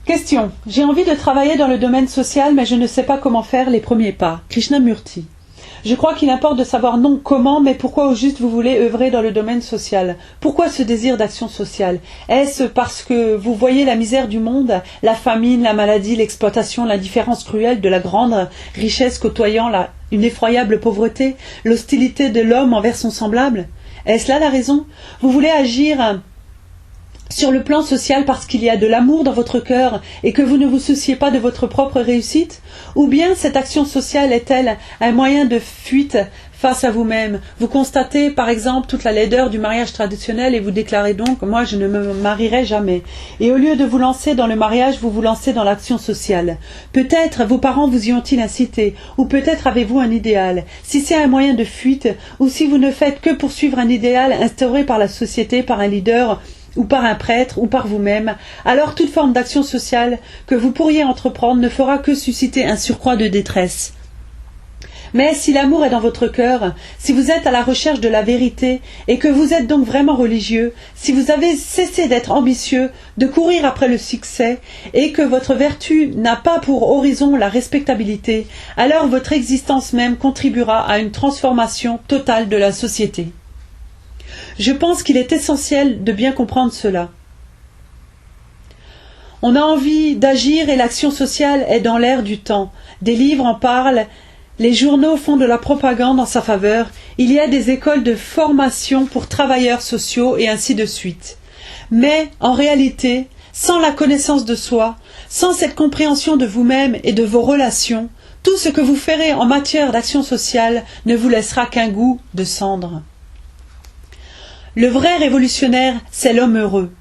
Question. J'ai envie de travailler dans le domaine social, mais je ne sais pas comment faire les premiers pas. Krishnamurti. Je crois qu'il importe de savoir non comment, mais pourquoi au juste vous voulez œuvrer dans le domaine social. Pourquoi ce désir d'action sociale? Est-ce parce que vous voyez la misère du monde, la famine, la maladie, l'exploitation, l'indifférence cruelle de la grande richesse côtoyant une effroyable pauvreté, l'hostilité de l'homme envers son semblable? Est-ce là la raison? Vous voulez agir sur le plan social parce qu'il y a de l'amour dans votre cœur et que vous ne vous souciez pas de votre propre réussite? Ou bien cette action sociale est-elle un moyen de fuite face à vous-même? Vous constatez par exemple toute la laideur du mariage traditionnel et vous déclarez donc « moi je ne me marierai jamais ». Et au lieu de vous lancer dans le mariage, vous vous lancez dans l'action sociale. Peut-être vos parents vous y ont-ils incité, ou peut-être avez-vous un idéal. Si c'est un moyen de fuite, ou si vous ne faites que poursuivre un idéal instauré par la société, par un leader, ou par un prêtre, ou par vous-même, alors toute forme d'action sociale que vous pourriez entreprendre ne fera que susciter un surcroît de détresse. Mais si l'amour est dans votre cœur, si vous êtes à la recherche de la vérité, et que vous êtes donc vraiment religieux, si vous avez cessé d'être ambitieux, de courir après le succès, et que votre vertu n'a pas pour horizon la respectabilité, alors votre existence même contribuera à une transformation totale de la société. Je pense qu'il est essentiel de bien comprendre cela. On a envie d'agir et l'action sociale est dans l'air du temps. Des livres en parlent, les journaux font de la propagande en sa faveur, il y a des écoles de formation pour travailleurs sociaux et ainsi de suite. Mais, en réalité, sans la connaissance de soi, sans cette compréhension de vous-même et de vos relations, tout ce que vous ferez en matière d'action sociale ne vous laissera qu'un goût de cendre. Le vrai révolutionnaire, c'est l'homme heureux,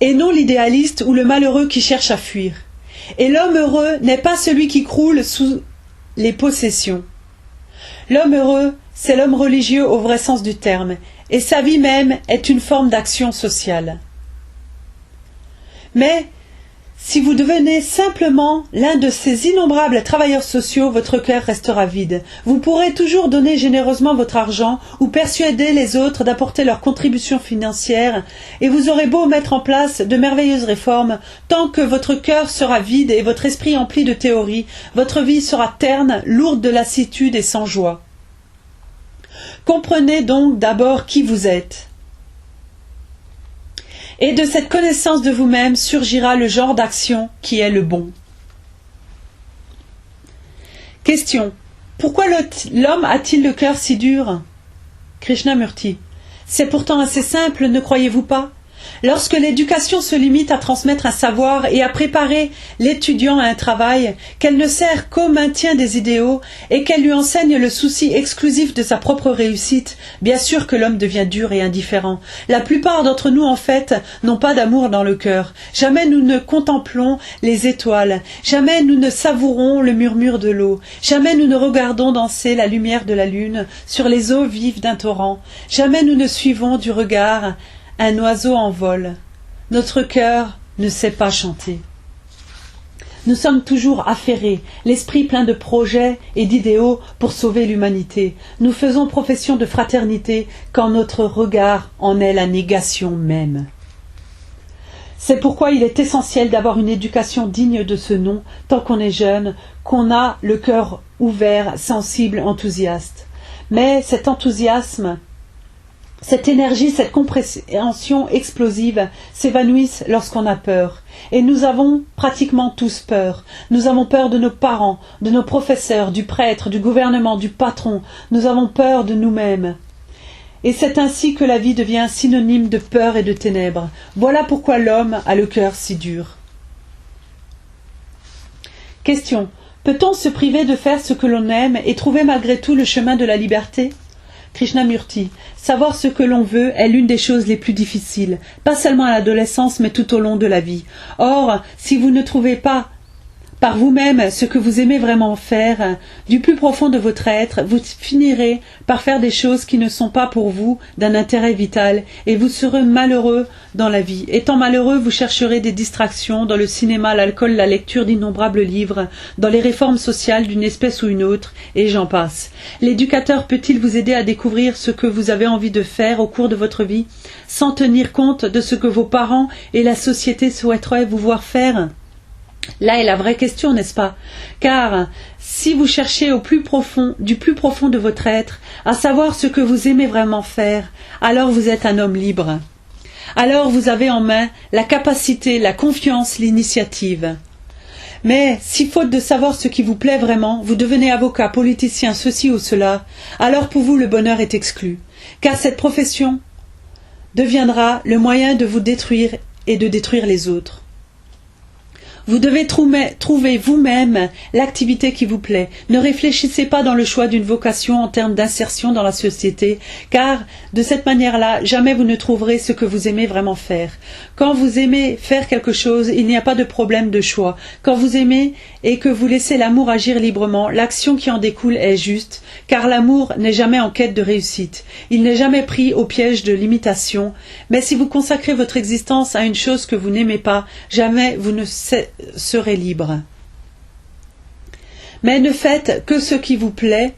et non l'idéaliste ou le malheureux qui cherche à fuir. Et l'homme heureux n'est pas celui qui croule sous les possessions. L'homme heureux, c'est l'homme religieux au vrai sens du terme, et sa vie même est une forme d'action sociale. Mais si vous devenez simplement l'un de ces innombrables travailleurs sociaux, votre cœur restera vide. Vous pourrez toujours donner généreusement votre argent ou persuader les autres d'apporter leur contribution financière, et vous aurez beau mettre en place de merveilleuses réformes, tant que votre cœur sera vide et votre esprit empli de théories, votre vie sera terne, lourde de lassitude et sans joie. Comprenez donc d'abord qui vous êtes. Et de cette connaissance de vous-même surgira le genre d'action qui est le bon. Question. Pourquoi l'homme a-t-il le cœur si dur? Krishnamurti. C'est pourtant assez simple, ne croyez-vous pas? Lorsque l'éducation se limite à transmettre un savoir et à préparer l'étudiant à un travail, qu'elle ne sert qu'au maintien des idéaux et qu'elle lui enseigne le souci exclusif de sa propre réussite, bien sûr que l'homme devient dur et indifférent. La plupart d'entre nous, en fait, n'ont pas d'amour dans le cœur. Jamais nous ne contemplons les étoiles, jamais nous ne savourons le murmure de l'eau, jamais nous ne regardons danser la lumière de la lune sur les eaux vives d'un torrent, jamais nous ne suivons du regard un oiseau en vol. Notre cœur ne sait pas chanter. Nous sommes toujours affairés, l'esprit plein de projets et d'idéaux pour sauver l'humanité. Nous faisons profession de fraternité quand notre regard en est la négation même. C'est pourquoi il est essentiel d'avoir une éducation digne de ce nom, tant qu'on est jeune, qu'on a le cœur ouvert, sensible, enthousiaste. Mais cet enthousiasme, cette énergie, cette compréhension explosive s'évanouissent lorsqu'on a peur. Et nous avons pratiquement tous peur. Nous avons peur de nos parents, de nos professeurs, du prêtre, du gouvernement, du patron. Nous avons peur de nous-mêmes. Et c'est ainsi que la vie devient synonyme de peur et de ténèbres. Voilà pourquoi l'homme a le cœur si dur. Question. Peut-on se priver de faire ce que l'on aime et trouver malgré tout le chemin de la liberté? Krishnamurti. Savoir ce que l'on veut est l'une des choses les plus difficiles, pas seulement à l'adolescence mais tout au long de la vie. Or, si vous ne trouvez pas par vous-même ce que vous aimez vraiment faire, du plus profond de votre être, vous finirez par faire des choses qui ne sont pas pour vous d'un intérêt vital, et vous serez malheureux dans la vie. Étant malheureux, vous chercherez des distractions dans le cinéma, l'alcool, la lecture d'innombrables livres, dans les réformes sociales d'une espèce ou une autre, et j'en passe. L'éducateur peut-il vous aider à découvrir ce que vous avez envie de faire au cours de votre vie, sans tenir compte de ce que vos parents et la société souhaiteraient vous voir faire ? Là est la vraie question, n'est-ce pas? Car si vous cherchez au plus profond, du plus profond de votre être, à savoir ce que vous aimez vraiment faire, alors vous êtes un homme libre. Alors vous avez en main la capacité, la confiance, l'initiative. Mais si faute de savoir ce qui vous plaît vraiment, vous devenez avocat, politicien, ceci ou cela, alors pour vous le bonheur est exclu. Car cette profession deviendra le moyen de vous détruire et de détruire les autres. Vous devez trouver vous-même l'activité qui vous plaît. Ne réfléchissez pas dans le choix d'une vocation en termes d'insertion dans la société, car de cette manière-là, jamais vous ne trouverez ce que vous aimez vraiment faire. Quand vous aimez faire quelque chose, il n'y a pas de problème de choix. Quand vous aimez et que vous laissez l'amour agir librement, l'action qui en découle est juste, car l'amour n'est jamais en quête de réussite. Il n'est jamais pris au piège de l'imitation. Mais si vous consacrez votre existence à une chose que vous n'aimez pas, jamais vous ne serez libre. Mais ne faites que ce qui vous plaît.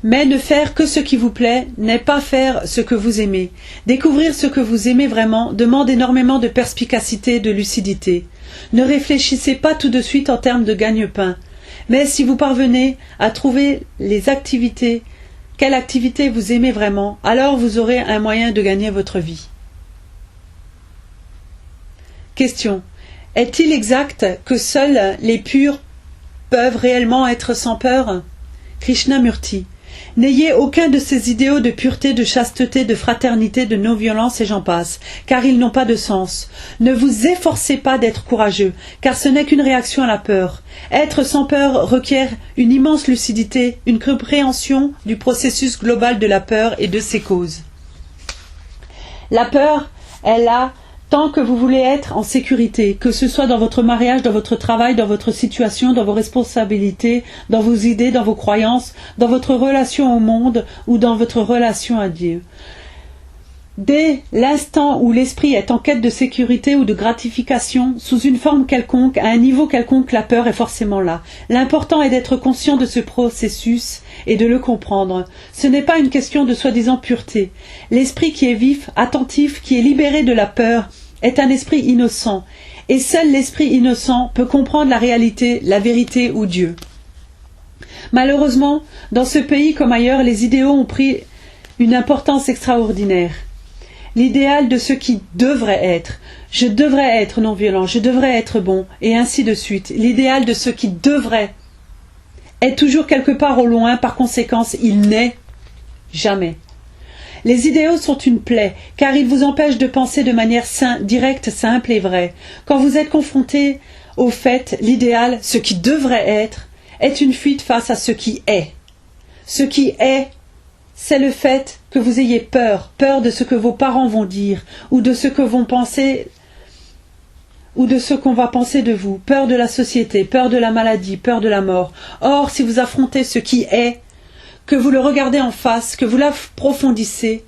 Mais ne faire que ce qui vous plaît n'est pas faire ce que vous aimez. Découvrir ce que vous aimez vraiment demande énormément de perspicacité et de lucidité. Ne réfléchissez pas tout de suite en termes de gagne-pain. Mais si vous parvenez à trouver les activités, quelle activité vous aimez vraiment, alors vous aurez un moyen de gagner votre vie. Question. Est-il exact que seuls les purs peuvent réellement être sans peur? Krishnamurti. N'ayez aucun de ces idéaux de pureté, de chasteté, de fraternité, de non-violence et j'en passe, car ils n'ont pas de sens. Ne vous efforcez pas d'être courageux, car ce n'est qu'une réaction à la peur. Être sans peur requiert une immense lucidité, une compréhension du processus global de la peur et de ses causes. La peur est là tant que vous voulez être en sécurité, que ce soit dans votre mariage, dans votre travail, dans votre situation, dans vos responsabilités, dans vos idées, dans vos croyances, dans votre relation au monde ou dans votre relation à Dieu. Dès l'instant où l'esprit est en quête de sécurité ou de gratification, sous une forme quelconque, à un niveau quelconque, la peur est forcément là. L'important est d'être conscient de ce processus et de le comprendre. Ce n'est pas une question de soi-disant pureté. L'esprit qui est vif, attentif, qui est libéré de la peur, est un esprit innocent. Et seul l'esprit innocent peut comprendre la réalité, la vérité ou Dieu. Malheureusement, dans ce pays comme ailleurs, les idéaux ont pris une importance extraordinaire. L'idéal de ce qui devrait être. Je devrais être non-violent, je devrais être bon, et ainsi de suite. L'idéal de ce qui devrait est toujours quelque part au loin, par conséquent, il n'est jamais. Les idéaux sont une plaie, car ils vous empêchent de penser de manière directe, simple et vraie. Quand vous êtes confronté au fait, l'idéal, ce qui devrait être, est une fuite face à ce qui est. Ce qui est, c'est le fait que vous ayez peur, peur de ce que vos parents vont dire, ou de ce que vont penser, ou de ce qu'on va penser de vous, peur de la société, peur de la maladie, peur de la mort. Or, si vous affrontez ce qui est, que vous le regardez en face, que vous l'approfondissez,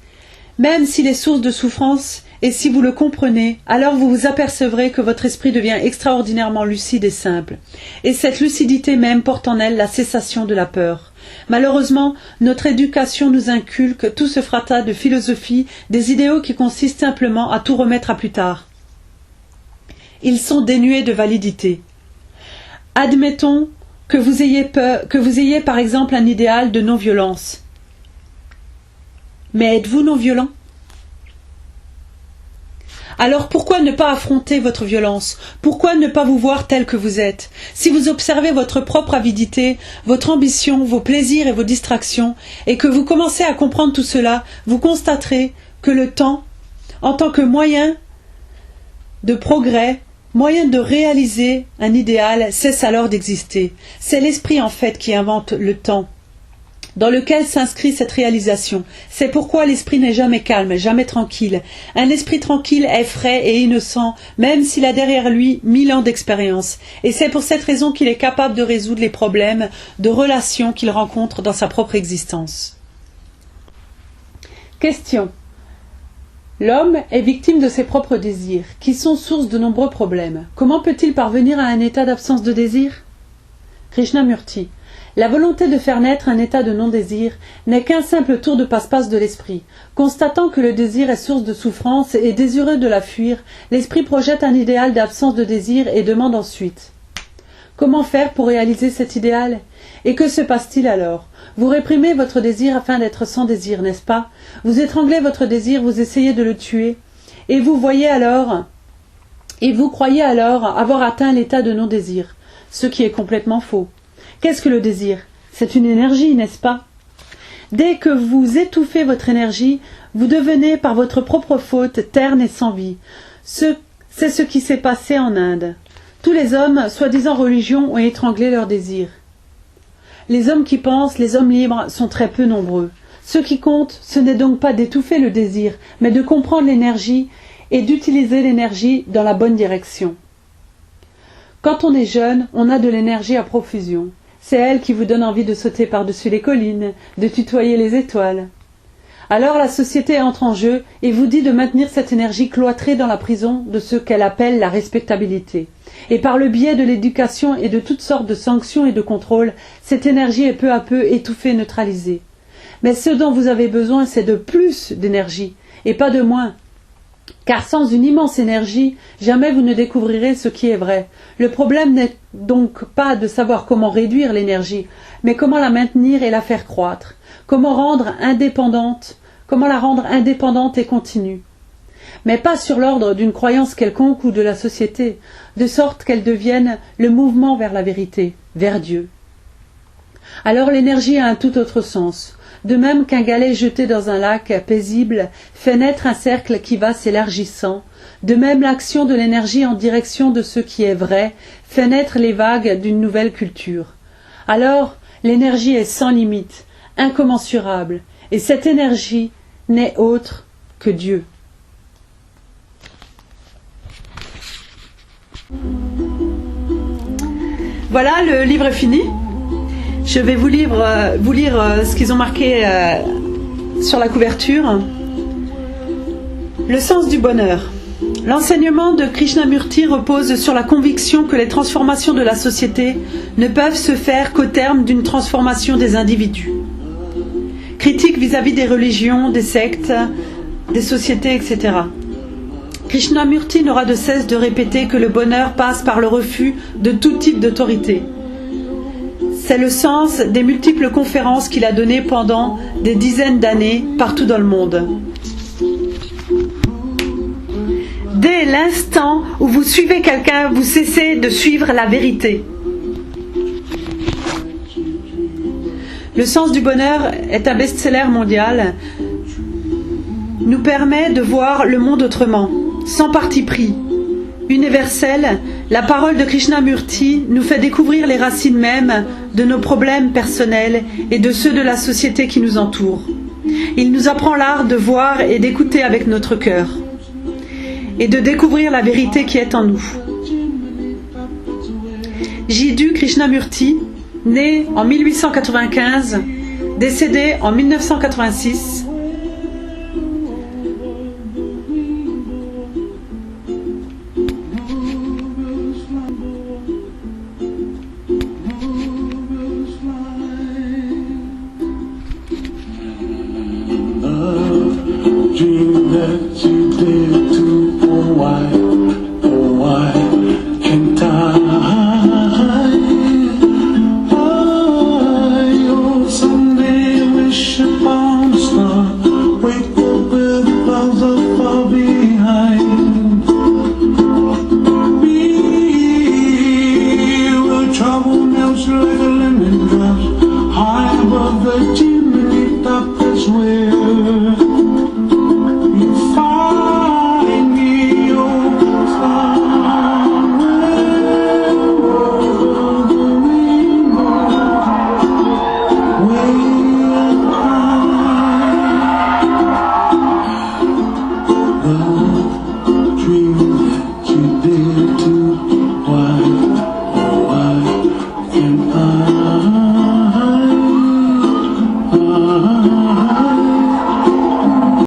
même s'il est source de souffrance, et si vous le comprenez, alors vous vous apercevrez que votre esprit devient extraordinairement lucide et simple. Et cette lucidité même porte en elle la cessation de la peur. Malheureusement, notre éducation nous inculque tout ce fracas de philosophie, des idéaux qui consistent simplement à tout remettre à plus tard. Ils sont dénués de validité. Admettons que vous ayez par exemple un idéal de non-violence. Mais êtes-vous non-violent? Alors pourquoi ne pas affronter votre violence? Pourquoi ne pas vous voir tel que vous êtes? Si vous observez votre propre avidité, votre ambition, vos plaisirs et vos distractions, et que vous commencez à comprendre tout cela, vous constaterez que le temps, en tant que moyen de progrès, moyen de réaliser un idéal, cesse alors d'exister. C'est l'esprit en fait qui invente le temps. dans lequel s'inscrit cette réalisation. C'est pourquoi l'esprit n'est jamais calme, jamais tranquille. Un esprit tranquille est frais et innocent, même s'il a derrière lui 1000 ans d'expérience. Et c'est pour cette raison qu'il est capable de résoudre les problèmes de relations qu'il rencontre dans sa propre existence. Question. L'homme est victime de ses propres désirs, qui sont source de nombreux problèmes. Comment peut-il parvenir à un état d'absence de désir? Krishnamurti. La volonté de faire naître un état de non-désir n'est qu'un simple tour de passe-passe de l'esprit. Constatant que le désir est source de souffrance et désireux de la fuir, l'esprit projette un idéal d'absence de désir et demande ensuite: comment faire pour réaliser cet idéal? Et que se passe-t-il alors? Vous réprimez votre désir afin d'être sans désir, n'est-ce pas? Vous étranglez votre désir, vous essayez de le tuer, et vous croyez alors avoir atteint l'état de non-désir, ce qui est complètement faux. Qu'est-ce que le désir? C'est une énergie, n'est-ce pas? Dès que vous étouffez votre énergie, vous devenez par votre propre faute terne et sans vie. C'est ce qui s'est passé en Inde. Tous les hommes, soi-disant religions, ont étranglé leur désir. Les hommes qui pensent, les hommes libres, sont très peu nombreux. Ce qui compte, ce n'est donc pas d'étouffer le désir, mais de comprendre l'énergie et d'utiliser l'énergie dans la bonne direction. Quand on est jeune, on a de l'énergie à profusion. C'est elle qui vous donne envie de sauter par-dessus les collines, de tutoyer les étoiles. Alors la société entre en jeu et vous dit de maintenir cette énergie cloîtrée dans la prison de ce qu'elle appelle la respectabilité. Et par le biais de l'éducation et de toutes sortes de sanctions et de contrôles, cette énergie est peu à peu étouffée et neutralisée. Mais ce dont vous avez besoin, c'est de plus d'énergie, et pas de moins. Car sans une immense énergie, jamais vous ne découvrirez ce qui est vrai. Le problème n'est donc pas de savoir comment réduire l'énergie, mais comment la maintenir et la faire croître. Comment la rendre indépendante et continue. Mais pas sur l'ordre d'une croyance quelconque ou de la société, de sorte qu'elle devienne le mouvement vers la vérité, vers Dieu. Alors l'énergie a un tout autre sens. De même qu'un galet jeté dans un lac paisible fait naître un cercle qui va s'élargissant, de même l'action de l'énergie en direction de ce qui est vrai fait naître les vagues d'une nouvelle culture. Alors l'énergie est sans limite, incommensurable, et cette énergie n'est autre que Dieu. Voilà, le livre est fini. Je vais vous lire ce qu'ils ont marqué sur la couverture. Le sens du bonheur. L'enseignement de Krishnamurti repose sur la conviction que les transformations de la société ne peuvent se faire qu'au terme d'une transformation des individus. Critique vis-à-vis des religions, des sectes, des sociétés, etc. Krishnamurti n'aura de cesse de répéter que le bonheur passe par le refus de tout type d'autorité. C'est le sens des multiples conférences qu'il a données pendant des dizaines d'années partout dans le monde. Dès l'instant où vous suivez quelqu'un, vous cessez de suivre la vérité. Le sens du bonheur est un best-seller mondial, nous permet de voir le monde autrement, sans parti pris. Universelle, la parole de Krishnamurti nous fait découvrir les racines mêmes de nos problèmes personnels et de ceux de la société qui nous entoure. Il nous apprend l'art de voir et d'écouter avec notre cœur et de découvrir la vérité qui est en nous. Jiddu Krishnamurti, né en 1895, décédé en 1986, High above the chimney top, that's where